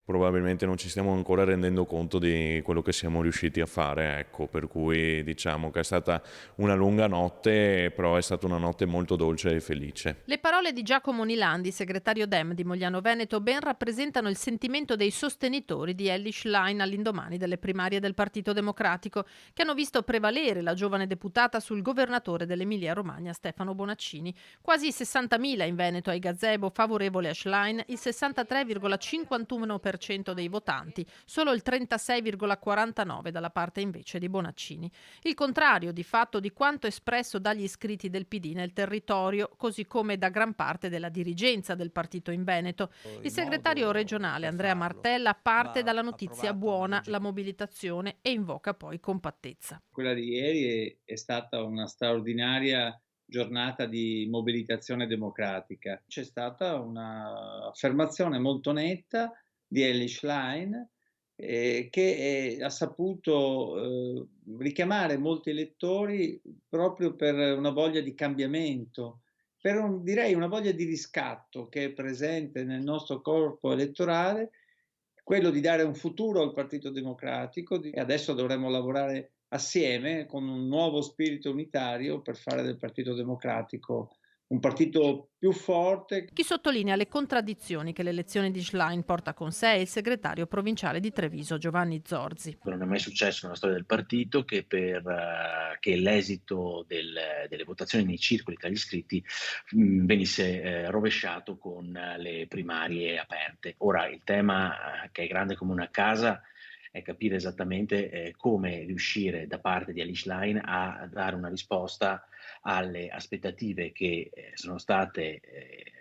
Probabilmente non ci stiamo ancora rendendo conto di quello che siamo riusciti a fare, ecco, per cui diciamo che è stata una lunga notte, però è stata una notte molto dolce e felice. Le parole di Giacomo Nilandi, segretario Dem di Mogliano Veneto, ben rappresentano il sentimento dei sostenitori di Elly Schlein all'indomani delle primarie del Partito Democratico, che hanno visto prevalere la giovane deputata sul governatore dell'Emilia-Romagna Stefano Bonaccini. Quasi 60.000 in Veneto ai gazebo favorevole a Schlein, il 63,51% dei votanti, solo il 36,49% dalla parte invece di Bonaccini. Il contrario di fatto di quanto espresso dagli iscritti del PD nel territorio, così come da gran parte della dirigenza del partito in Veneto. Il Il segretario modo regionale per Andrea farlo Martella parte va dalla notizia approvata una buona, legge. la mobilitazione, e invoca poi compattezza. Quella di ieri è stata una straordinaria giornata di mobilitazione democratica. C'è stata un'affermazione molto netta di Elly Schlein, che ha saputo, richiamare molti elettori proprio per una voglia di cambiamento, per direi una voglia di riscatto che è presente nel nostro corpo elettorale, quello di dare un futuro al Partito Democratico e adesso dovremmo lavorare assieme con un nuovo spirito unitario per fare del Partito Democratico un partito più forte. Chi sottolinea le contraddizioni che l'elezione di Schlein porta con sé è il segretario provinciale di Treviso Giovanni Zorzi. Non è mai successo nella storia del partito che l'esito delle votazioni nei circoli tra gli iscritti venisse rovesciato con le primarie aperte. Ora il tema che è grande come una casa è capire esattamente come riuscire da parte di Elly Schlein a dare una risposta alle aspettative che sono state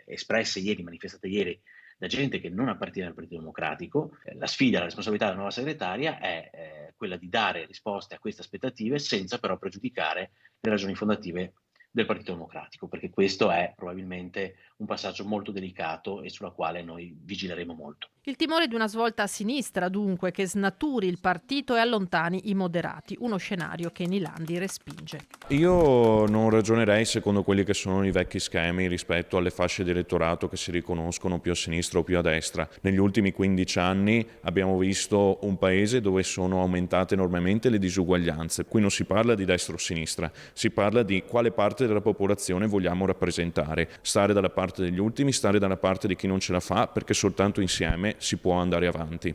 espresse ieri, manifestate ieri da gente che non appartiene al Partito Democratico. La sfida, la responsabilità della nuova segretaria è quella di dare risposte a queste aspettative senza però pregiudicare le ragioni fondative del Partito Democratico, perché questo è probabilmente un passaggio molto delicato e sulla quale noi vigileremo molto. Il timore di una svolta a sinistra, dunque, che snaturi il partito e allontani i moderati, uno scenario che Nilandi respinge. Io non ragionerei secondo quelli che sono i vecchi schemi rispetto alle fasce di elettorato che si riconoscono più a sinistra o più a destra. Negli ultimi 15 anni abbiamo visto un paese dove sono aumentate enormemente le disuguaglianze. Qui non si parla di destra o sinistra, si parla di quale parte della popolazione vogliamo rappresentare. Stare dalla parte degli ultimi, stare dalla parte di chi non ce la fa, perché soltanto insieme si può andare avanti.